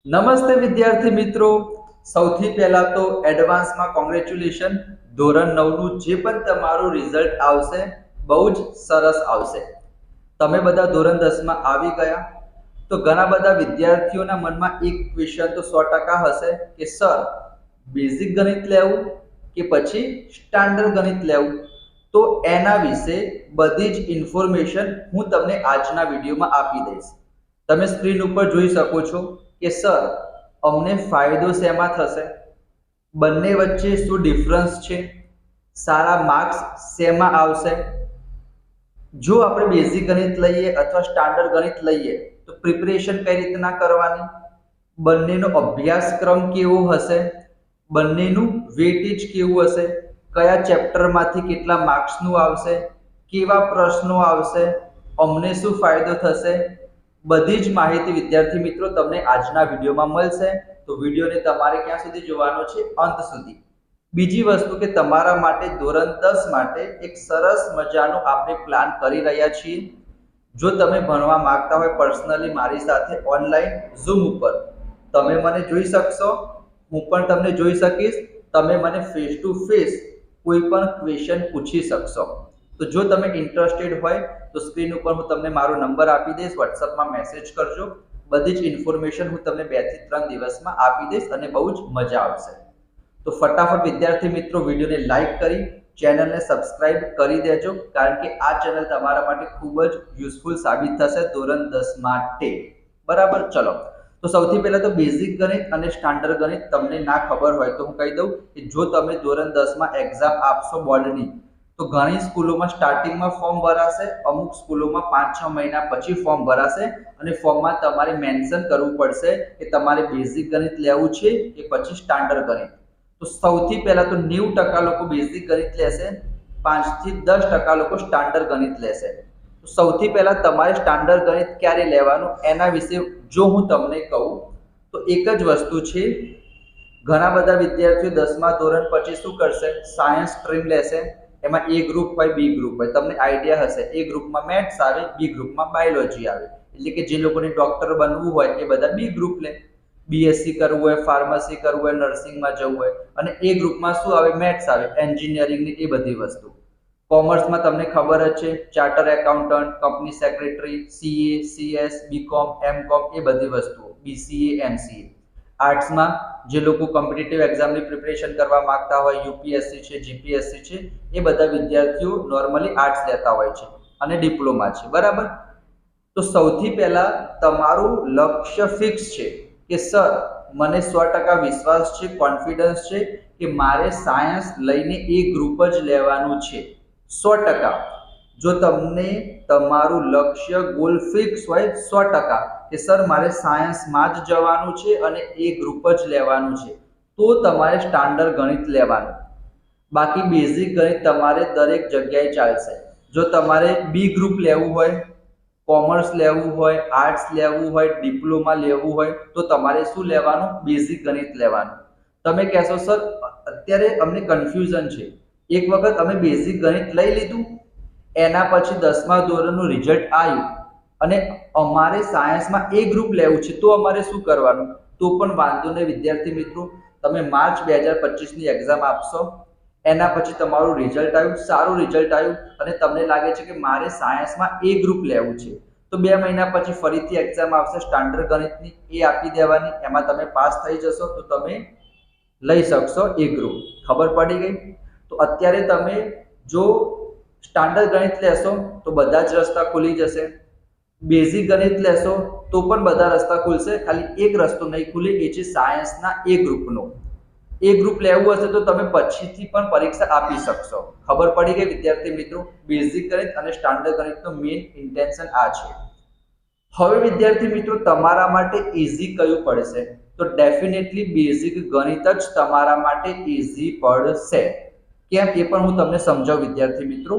નમસ્તે વિદ્યાર્થી મિત્રો, સૌથી પહેલા તો એડવાન્સમાં કોંગ્રેચ્યુલેશન. ધોરણ 9 નું જે પણ તમારું રિઝલ્ટ આવશે બહુ જ સરસ આવશે. તમે બધા ધોરણ 10 માં આવી ગયા તો ઘણા બધા વિદ્યાર્થીઓના મનમાં એક ક્વેશ્ચન તો 100% હશે કે સર બેઝિક ગણિત લેવું કે પછી સ્ટાન્ડર્ડ ગણિત લેવું. તો એના વિશે બધી જ ઇન્ફોર્મેશન હું તમને આજના વિડીયોમાં આપી દઈશ. તમે સ્ક્રીન ઉપર જોઈ શકો છો કે સર અમને ફાયદો શેમાં થશે, બંને વચ્ચે શું ડિફરન્સ છે, સારા માર્ક્સ શેમાં આવશે. જો આપણે બેઝિક ગણિત લઈએ અથવા સ્ટાન્ડર્ડ ગણિત લઈએ તો પ્રિપરેશન કઈ રીતના કરવાની, બંનેનો અભ્યાસક્રમ કેવો હશે, બંનેનું વેટેજ કેવું હશે, કયા ચેપ્ટરમાંથી કેટલા માર્ક્સનું આવશે, કેવા પ્રશ્નો આવશે, અમને શું ફાયદો થશે, બધી જ માહિતી વિદ્યાર્થી મિત્રો તમને આજના વિડીયોમાં મળશે. તો વિડીયોને તમારે ક્યાં સુધી જોવાનો છે? અંત સુધી. બીજી વસ્તુ કે તમારા માટે ધોરણ 10 માટે એક સરસ મજાનો આપણે પ્લાન કરી રહ્યા છીએ. જો તમે ભણવા માંગતા હોય પર્સનલી મારી સાથે ઓનલાઈન ઝૂમ ઉપર તમે મને જોઈ શકશો, હું પણ તમને જોઈ શકીશ. તમે મને ફેસ ટુ ફેસ કોઈ પણ ક્વેશ્ચન પૂછી શકશો. તો જો તમે ઇન્ટરેસ્ટેડ હોય તો સ્ક્રીન ઉપર હું તમને મારો નંબર આપી દઈશ, વોટ્સઅપમાં મેસેજ કરજો. બધી જ ઇન્ફોર્મેશન હું તમને 2 થી 3 દિવસમાં આપી દઈશ અને બહુ જ મજા આવશે. તો ફટાફટ વિદ્યાર્થી મિત્રો વિડીયોને લાઈક કરી ચેનલને સબસ્ક્રાઇબ કરી દેજો, કારણ કે આ ચેનલ તમારા માટે ખૂબ જ યુઝફુલ સાબિત થશે ધોરણ 10 માટે. બરાબર, ચલો. તો સૌથી પહેલા તો બેઝિક ગણિત અને સ્ટાન્ડર્ડ ગણિત તમને ના ખબર હોય તો હું કહી દઉં કે જો તમે ધોરણ 10 માં એક્ઝામ આપશો બોર્ડની તો ઘણી સ્કૂલોમાં સ્ટાર્ટિંગમાં ફોર્મ ભરાશે, અમુક સ્કૂલોમાં 5-6 મહિના પછી ફોર્મ ભરાશે અને ફોર્મમાં તમારે મેન્શન કરવું પડશે કે તમારે બેઝિક ગણિત લેવું છે કે પછી સ્ટાન્ડર્ડ ગણિત. તો સૌથી પહેલા તો 90% લોકો બેઝિક ગણિત લેશે, 5 થી 10% લોકો સ્ટાન્ડર્ડ ગણિત લેશે. તો સૌથી પહેલા તમારે સ્ટાન્ડર્ડ ગણિત ક્યારે લેવાનું એના વિશે જો હું તમને કહું તો એક જ વસ્તુ છે. ઘણા બધા વિદ્યાર્થીઓ 10મા ધોરણ પછી શું કરશે? સાયન્સ સ્ટ્રીમ લેશે. એમાં એ ગ્રુપ હોય, બી ગ્રુપ હોય. તમને આઈડિયા હશે, એ ગ્રુપમાં મેથ્સ આવે, બી ગ્રુપમાં બાયોલોજી આવે. એટલે કે જે લોકોને ડોક્ટર બનવું હોય એ બધા બી ગ્રુપ લે. બીએસસી કરવું હોય, ફાર્મસી કરવું હોય, નર્સિંગમાં જવું હોય. અને એ ગ્રુપમાં શું આવે? મેથ્સ આવે, એન્જિનિયરિંગ ની એ બધી વસ્તુ. કોમર્સમાં તમને ખબર જ છે, charter accountant, company secretary, CA, CS, BCom, MCom એ બધી વસ્તુઓ, બીસીએ, એમસીએ. આર્ટ્સમાં જે લોકો કોમ્પિટિટિવ એક્ઝામની પ્રિપરેશન કરવા માંગતા હોય, યુપીએસસી છે, જીપીએસસી છે, એ બધા વિદ્યાર્થીઓ નોર્મલી આર્ટ્સ લેતા હોય છે અને ડિપ્લોમા છે. બરાબર. તો સૌથી પહેલા તમારું લક્ષ્ય ફિક્સ છે કે સર મને 100% વિશ્વાસ છે, કોન્ફિડન્સ છે કે મારે સાયન્સ લઈને એ ગ્રુપ જ લેવાનું છે. 100%. જો તમને તમારું લક્ષ્ય ગોલ ફિક્સ હોય 100% કે સર મારે સાયન્સમાં જ જવાનું છે અને એ ગ્રુપ જ લેવાનું છે, તો તમારે સ્ટાન્ડર્ડ ગણિત લેવાનું. બાકી બેઝિક ગણિત તમારે દરેક જગ્યાએ ચાલશે. જો તમારે બી ગ્રુપ લેવું હોય, કોમર્સ લેવું હોય, આર્ટ્સ લેવું હોય, ડિપ્લોમા લેવું હોય તો તમારે શું લેવાનું? બેઝિક ગણિત લેવાનું. તમે કહેશો સર અત્યારે અમને કન્ફ્યુઝન છે, એક વખત અમે બેઝિક ગણિત લઈ લીધું, એના પછી 10મા ધોરણનું રિઝલ્ટ આવ્યું અને અમારે સાયન્સમાં એ ગ્રુપ લેવું છે, તો અમારે શું કરવાનું? તો પણ વાંધો નહીં વિદ્યાર્થી મિત્રો, તમે માર્ચ 2025 ની એક્ઝામ આપશો, એના પછી તમારું રિઝલ્ટ આવ્યું, સારું રિઝલ્ટ આવ્યું અને તમને લાગે છે કે મારે સાયન્સમાં એ ગ્રુપ લેવું છે, તો 2 મહિના પછી ફરીથી એક્ઝામ આવશે સ્ટાન્ડર્ડ ગણિતની, એ આપી દેવાની. એમાં તમે પાસ થઈ જશો તો તમે લઈ શકશો એ ગ્રુપ. ખબર પડી ગઈ? તો અત્યારે તમે જો સ્ટાન્ડર્ડ ગણિત લેશો તો બધા જ રસ્તા ખુલી જશે, બેઝિક ગણિત લેશો તો પણ બધા રસ્તા ખુલશે, ખાલી એક રસ્તો નહીં ખુલે, એ છે સાયન્સના એ ગ્રુપનો. એ ગ્રુપ લેવું હશે તો તમે પછીથી પણ પરીક્ષા આપી શકશો. ખબર પડી ગઈ વિદ્યાર્થી મિત્રો? બેઝિક ગણિત અને સ્ટાન્ડર્ડ ગણિતનો મેઇન ઇન્ટેન્શન આ છે. હવે વિદ્યાર્થી મિત્રો તમારા માટે ઈઝી કયું પડશે? તો ડેફિનેટલી બેઝિક ગણિત જ તમારા માટે ઈઝી પડશે. કેમ એ પણ હું તમને સમજાવું વિદ્યાર્થી મિત્રો.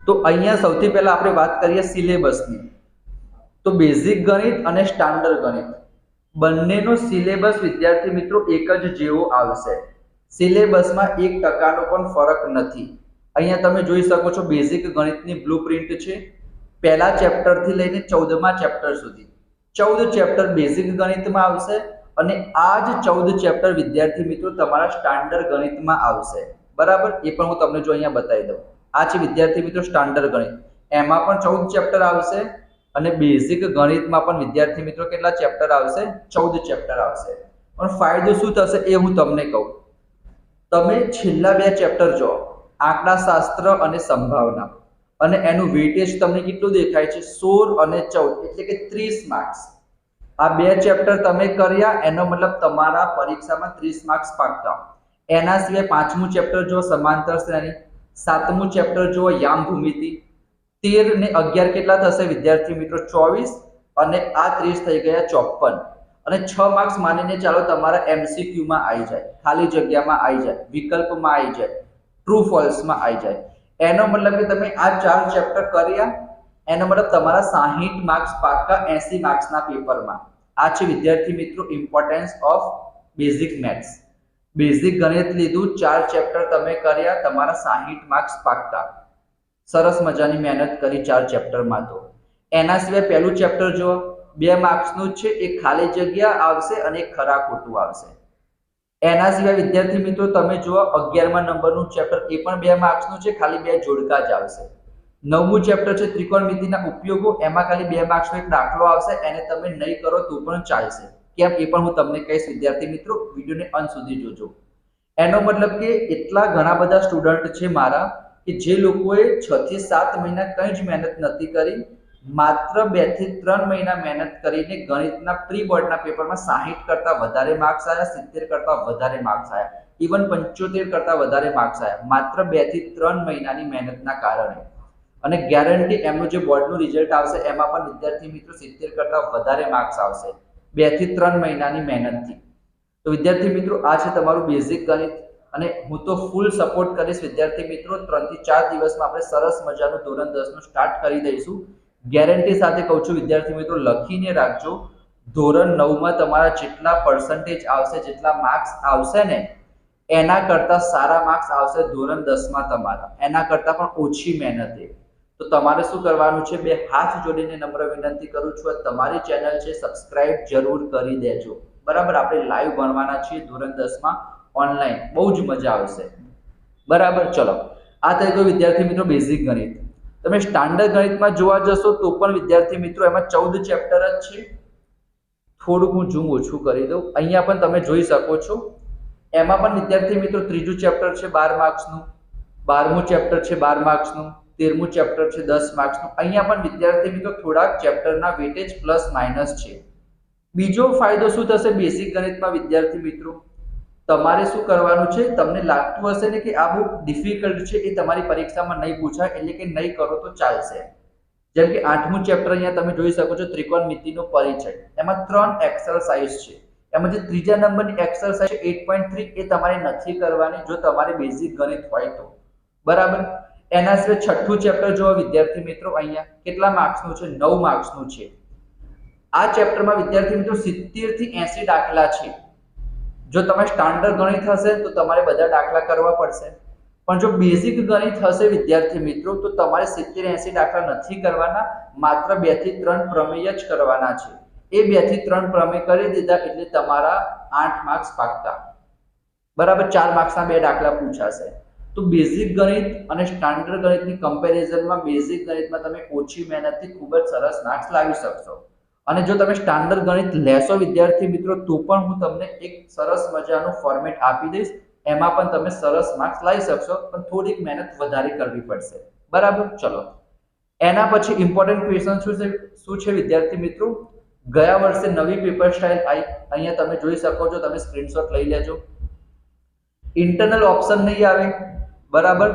તો અહીંયા સૌથી પહેલા આપણે વાત કરીએ સિલેબસની. તો બેઝિક ગણિત અને સ્ટાન્ડર્ડ ગણિત બંનેનો સિલેબસ વિદ્યાર્થી મિત્રો એક જ જેવો આવશે. સિલેબસમાં 1% પણ ફરક નથી. અહીંયા તમે જોઈ શકો છો બેઝિક ગણિતની બ્લુપ્રિન્ટ છે, પહેલા ચેપ્ટરથી લઈને 14મા ચેપ્ટર સુધી. 14 ચેપ્ટર બેઝિક ગણિતમાં આવશે અને આ જ 14 ચેપ્ટર વિદ્યાર્થી મિત્રો તમારા સ્ટાન્ડર્ડ ગણિતમાં આવશે, બરાબર? એ પણ હું તમને જો અહીંયા બતાવી દઉં. આ છે વિદ્યાર્થી મિત્રો સ્ટાન્ડર્ડ ગણિત, એમાં પણ 14 ચેપ્ટર આવશે અને બેઝિક ગણિતમાં પણ વિદ્યાર્થી મિત્રો કેટલા ચેપ્ટર આવશે? 14 ચેપ્ટર આવશે. પણ ફાયદો શું થશે એ હું તમને કહું. તમે છેલ્લા 2 ચેપ્ટર જો, આંકડાશાસ્ત્ર અને સંભાવના, અને એનું વેટેજ તમને કેટલું દેખાય છે? 16 અને 14, એટલે કે 30 માર્ક્સ. આ 2 ચેપ્ટર તમે કર્યા એનો મતલબ તમારા પરીક્ષામાં 30 માર્ક્સ પાક્કા. એના સિવાય 5મું ચેપ્ટર જો સમાંતર શ્રેણી, 7મું ચેપ્ટર જો યામ ભૂમિતિ, 13 ને 11 કેટલા થશે વિદ્યાર્થી મિત્રો? 24 અને આ 30 થઈ ગયા 54 અને 6 માર્ક્સ માનીને ચાલો તમારા MCQ માં આવી જાય, ખાલી જગ્યામાં આવી જાય, વિકલ્પમાં આવી જાય, ટ્રુ ફોલ્સમાં આવી જાય. એનો મતલબ કે તમે આ 4 ચેપ્ટર કર્યા, એનો મતલબ તમારા 60 માર્ક્સ પાક્કા 80 માર્ક્સના પેપરમાં. આ છે વિદ્યાર્થી મિત્રો importance of basic maths. Basic ગણિત લીધું, 4 ચેપ્ટર તમે કર્યા, તમારા 60 માર્ક્સ પાક્કા. સરસ મજાની મહેનત કરી 4 ચેપ્ટરમાં. તો એના સિવાય પહેલું ચેપ્ટર જો 2 માર્ક્સનું છે, એ ખાલી જગ્યા આવશે અને એક ખરા ખોટું આવશે. એના સિવાય વિદ્યાર્થી મિત્રો તમે જુઓ 11મા નંબરનું ચેપ્ટર, એ પણ 2 માર્ક્સનું છે, ખાલી 2 જોડકા જ આવશે. 9મું ચેપ્ટર છે ત્રિકોણમિતિના ઉપયોગો, એમાં ખાલી 2 માર્ક્સનો એક દાખલો આવશે, એને તમે નહીં કરો તો પણ ચાલશે. કેમ એ પણ હું તમને કહીશ વિદ્યાર્થી મિત્રો, વિડીયોને અંત સુધી જોજો. એનો મતલબ કે એટલા ઘણા બધા સ્ટુડન્ટ છે મારા કે જે લોકોએ 6 થી 7 મહિના કંઈ જ મહેનત નથી કરી, માત્ર 2 થી 3 મહિના મહેનત કરીને ગણિતના પ્રી બોર્ડના પેપરમાં 60 કરતા વધારે માર્ક્સ આવ્યા, 70 કરતા વધારે માર્ક્સ આવ્યા, ઇવન 75 કરતા વધારે માર્ક્સ આવ્યા, માત્ર 2 થી 3 મહિનાની મહેનતના કારણે. અને ગેરંટી એમનું જે બોર્ડનું રિઝલ્ટ આવશે એમાં પણ વિદ્યાર્થી મિત્રો 70 કરતા વધારે માર્ક્સ આવશે 2 થી 3 મહિનાની મહેનતથી. તો વિદ્યાર્થી મિત્રો આ છે તમારું બેઝિક ગણિત, અને હું તો ફૂલ સપોર્ટ કરીશ વિદ્યાર્થી મિત્રો. 3 થી 4 દિવસમાં આપણે સરસ મજાનું ધોરણ 10 નું સ્ટાર્ટ કરી દઈશું. ગેરંટી સાથે કહું છું વિદ્યાર્થી મિત્રો, લખીને રાખજો. ધોરણ 9માં તમારા જેટલા પર્સન્ટેજ આવશે, જેટલા માર્ક્સ આવશે ને, એના કરતા સારા માર્ક્સ આવશે ધોરણ 10માં તમારા, એના કરતા પણ ઓછી મહેનતે. તો તમારે શું કરવાનું છે? 2 હાથ જોડીને નમ્ર વિનંતી કરું છું, તમારી ચેનલ છે સબસ્ક્રાઇબ જરૂર કરી દેજો, બરાબર? આપણે લાઈવ ભણવાના છીએ ધોરણ 10માં ઓનલાઈન, બહુ જ મજા આવશે, બરાબર? ચલો, આ થઈ ગયું વિદ્યાર્થી મિત્રો બેઝિક ગણિત. તમે સ્ટાન્ડર્ડ ગણિતમાં જોવા જશો તો પણ વિદ્યાર્થી મિત્રો એમાં 14 ચેપ્ટર જ છે. થોડુંક હું ઝૂમ ઓછું કરી દઉં, અહીંયા પણ તમે જોઈ શકો છો. એમાં પણ વિદ્યાર્થી મિત્રો 3જું ચેપ્ટર છે 12 માર્ક્સનું, 12મું ચેપ્ટર છે 12 માર્ક્સનું, 13મું ચેપ્ટર છે 10 માર્ક્સનું. અહીંયા પણ વિદ્યાર્થી મિત્રો થોડાક ચેપ્ટરના વેટેજ પ્લસ માઇનસ છે. બીજો ફાયદો શું થશે બેઝિક ગણિતમાં વિદ્યાર્થી મિત્રો? તમારે શું કરવાનું છે? તમને લાગતું હશે ને કે આ બહુ ડિફિકલ્ટ છે, એ તમારી પરીક્ષામાં નહીં પૂછાય, એટલે કે નહીં કરો તો ચાલશે. જેમ કે 8મું ચેપ્ટર અહીંયા તમે જોઈ શકો છો ત્રિકોણમિતિનો પરિચય, એમાં 3 એક્સરસાઇઝ છે. એમાં જે 3જા નંબરની એક્સરસાઇઝ 8.3 એ તમારે નથી કરવાની જો તમારે બેઝિક ગણિત હોય તો, બરાબર? એના સિવાય 6થું ચેપ્ટર જો વિદ્યાર્થી મિત્રો અહીંયા કેટલા માર્ક્સનું છે? 9 માર્ક્સનું છે. આ ચેપ્ટરમાં વિદ્યાર્થી મિત્રો 70 થી 80 દાખલા છે. જો તમે સ્ટાન્ડર્ડ ગણિત હશે તો તમારે બધા દાખલા કરવા પડશે, પણ જો બેઝિક ગણિત હશે વિદ્યાર્થી મિત્રો તો તમારે 70-80 દાખલા નથી કરવાના, માત્ર 2 થી 3 પ્રમેય જ કરવાના છે. એ 2 થી 3 પ્રમેય કરી દીધા એટલે તમારા 8 માર્ક્સ પાક્કા, બરાબર? 4 માર્ક્સના 2 દાખલા પૂછાશે. તો બેઝિક ગણિત અને સ્ટાન્ડર્ડ ગણિતની કમ્પેરિઝનમાં બેઝિક ગણિતમાં તમે ઓછી મહેનતથી ખૂબ જ સરસ માર્ક્સ લાવી શકશો. અને જો તમે સ્ટાન્ડર્ડ ગણિત લેશો વિદ્યાર્થી મિત્રો તો પણ હું તમને એક સરસ મજાનું ફોર્મેટ આપી દઈશ, એમાં પણ તમે સરસ માર્ક્સ લાવી શકશો, પણ થોડીક મહેનત વધારે કરવી પડશે, બરાબર? ચલો, એના પછી ઇમ્પોર્ટન્ટ ક્વેશ્ચન શું છે વિદ્યાર્થી મિત્રો? ગયા વર્ષે નવી પેપર સ્ટાઇલ આવી, અહીંયા તમે જોઈ શકો છો, તમે સ્ક્રીનશોટ લઈ લેજો. ઇન્ટરનલ ઓપ્શન નહીં આવે, બરાબર?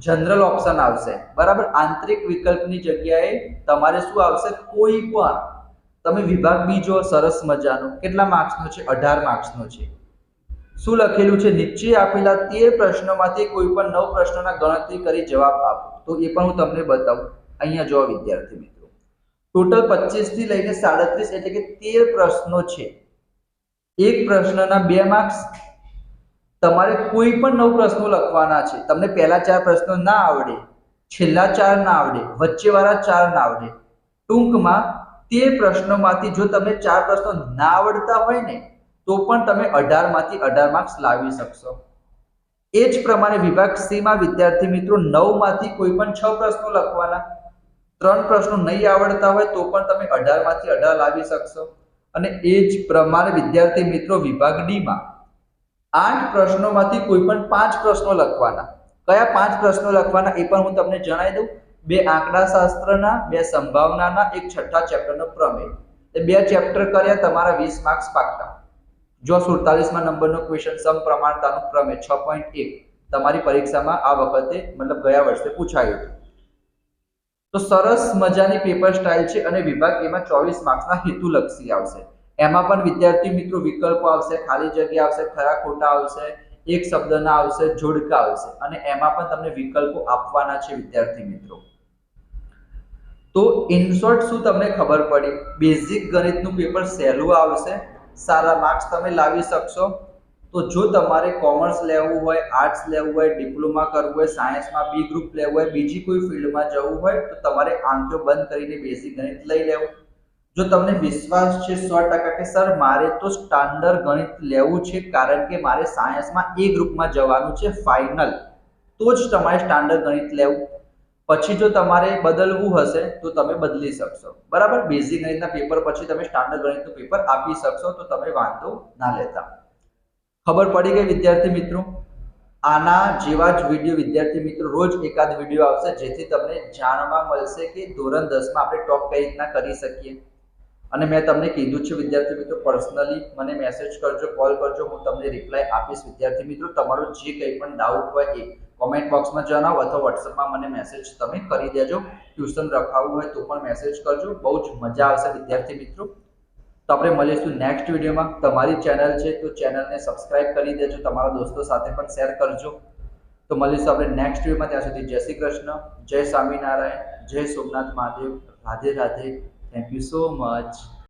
જનરલ ઓપ્શન આવશે, બરાબર? આંતરિક વિકલ્પની જગ્યાએ તમારે શું આવશે? કોઈ પણ તમે વિભાગ બીજો સરસ મજાનો કેટલા માર્ક્સનો છે? 18 માર્ક્સનો છે. શું લખેલું છે? નીચે આપેલા 13 પ્રશ્નોમાંથી કોઈ પણ 9 પ્રશ્નોના ગણતરી કરી જવાબ આપો. તો એ પણ હું તમને બતાવું. અહીંયા જો વિદ્યાર્થી મિત્રો ટોટલ 25 થી લઈને 37 એટલે કે 13 પ્રશ્નો છે. એક પ્રશ્નના 2 માર્ક્સ. તમારે કોઈ પણ 9 પ્રશ્નો લખવાના છે. તમને પહેલા 4 પ્રશ્નો ના આવડે, છેલ્લા 4 ના આવડે, વચ્ચેવાળા 4 ના આવડે, ટૂંકમાં તે પ્રશ્નોમાંથી જો તમને 4 પ્રશ્નો ના આવડતા હોય ને તો પણ તમે 18 માંથી 18 માર્ક્સ લાવી શકશો. એ જ પ્રમાણે વિભાગ સી માં વિદ્યાર્થી મિત્રો 9 માંથી કોઈ પણ 6 પ્રશ્નો લખવાના. 3 પ્રશ્નો નહીં આવડતા હોય તો પણ તમે 18 માંથી 18 લાવી શકશો. અને એ જ પ્રમાણે વિદ્યાર્થી મિત્રો વિભાગ ડી માં 8 પ્રશ્નોમાંથી કોઈ પણ 5 પ્રશ્નો લખવાના. કયા 5 પ્રશ્નો લખવાના એ પણ હું તમને જણાવી દઉં. 2 આંકડાશાસ્ત્રના, 2 સંભાવનાના, એક છઠ્ઠા ચેપ્ટરનો પ્રમેય. એ 2 ચેપ્ટર કર્યા, તમારા 20 માર્ક્સ પાક્કા. જો 47મા નંબરનો ક્વેશ્ચન સમપ્રમાણતાનું પ્રમેય 6.1 તમારી પરીક્ષામાં આ વખતે મતલબ ગયા વર્ષે પૂછાયું હતું. તો સરસ મજાની પેપર સ્ટાઇલ છે અને વિભાગ એમાં 24 માર્ક્સના હેતુલક્ષી આવશે. એમાં પણ વિદ્યાર્થી મિત્રો વિકલ્પો આવશે, ખાલી જગ્યા આવશે, ખરા ખોટા આવશે, એક શબ્દના આવશે, જોડકા આવશે અને એમાં પણ તમને વિકલ્પો આપવાના છે વિદ્યાર્થી મિત્રો. તો ઇન શોર્ટ શું તમને ખબર પડી? બેઝિક ગણિતનું પેપર સહેલું આવશે, સારા માર્ક્સ તમે લાવી શકશો. તો જો તમારે કોમર્સ લેવું હોય, આર્ટ્સ લેવું હોય, ડિપ્લોમા કરવું હોય, સાયન્સમાં બી ગ્રુપ લેવું હોય, બીજી કોઈ ફિલ્ડમાં જવું હોય તો તમારે આંખો બંધ કરીને બેઝિક ગણિત લઈ લેવું. જો તમને વિશ્વાસ છે 100% કે સર મારે તો સ્ટાન્ડર્ડ ગણિત લેવું છે કારણ કે મારે સાયન્સમાં એ ગ્રુપમાં જવાનું છે ફાઇનલ, તો જ તમારે સ્ટાન્ડર્ડ ગણિત લેવું. પછી જો તમારે બદલવું હશે તો તમે બદલી શકશો. બરાબર, બેઝિક ગણિતના પેપર પછી તમે સ્ટાન્ડર્ડ ગણિતનું પેપર આપી શકશો, તો તમે વાંધો ના લેતા. ખબર પડી ગઈ વિદ્યાર્થી મિત્રો? આના જેવા જ વિડીયો વિદ્યાર્થી મિત્રો રોજ એકાદ વિડીયો આવશે જેથી તમને જાણવા મળશે કે ધોરણ 10 માં આપણે ટોપ કઈ રીતના કરી શકીએ. અને મેં તમને કીધું છે વિદ્યાર્થી મિત્રો, પર્સનલી મને મેસેજ કરજો, કોલ કરજો, હું તમને રિપ્લાય આપીશ. વિદ્યાર્થી મિત્રો તમારો જે કંઈ પણ ડાઉટ હોય એ કોમેન્ટ બોક્સમાં જણાવો અથવા વોટ્સઅપમાં મને મેસેજ તમે કરી દેજો. ટ્યુશન રખાવવું હોય તો પણ મેસેજ કરજો, બહુ જ મજા આવશે વિદ્યાર્થી મિત્રો. તો આપણે મળીશું નેક્સ્ટ વિડીયોમાં. તમારી ચેનલ છે તો ચેનલને સબસ્ક્રાઇબ કરી દેજો, તમારા દોસ્તો સાથે પણ શેર કરજો. તો મળીશું આપણે નેક્સ્ટ વિડીયોમાં. ત્યાં સુધી જય શ્રી કૃષ્ણ, જય સ્વામિનારાયણ, જય Somnath Mahadev, Radhe Radhe. Thank you so much.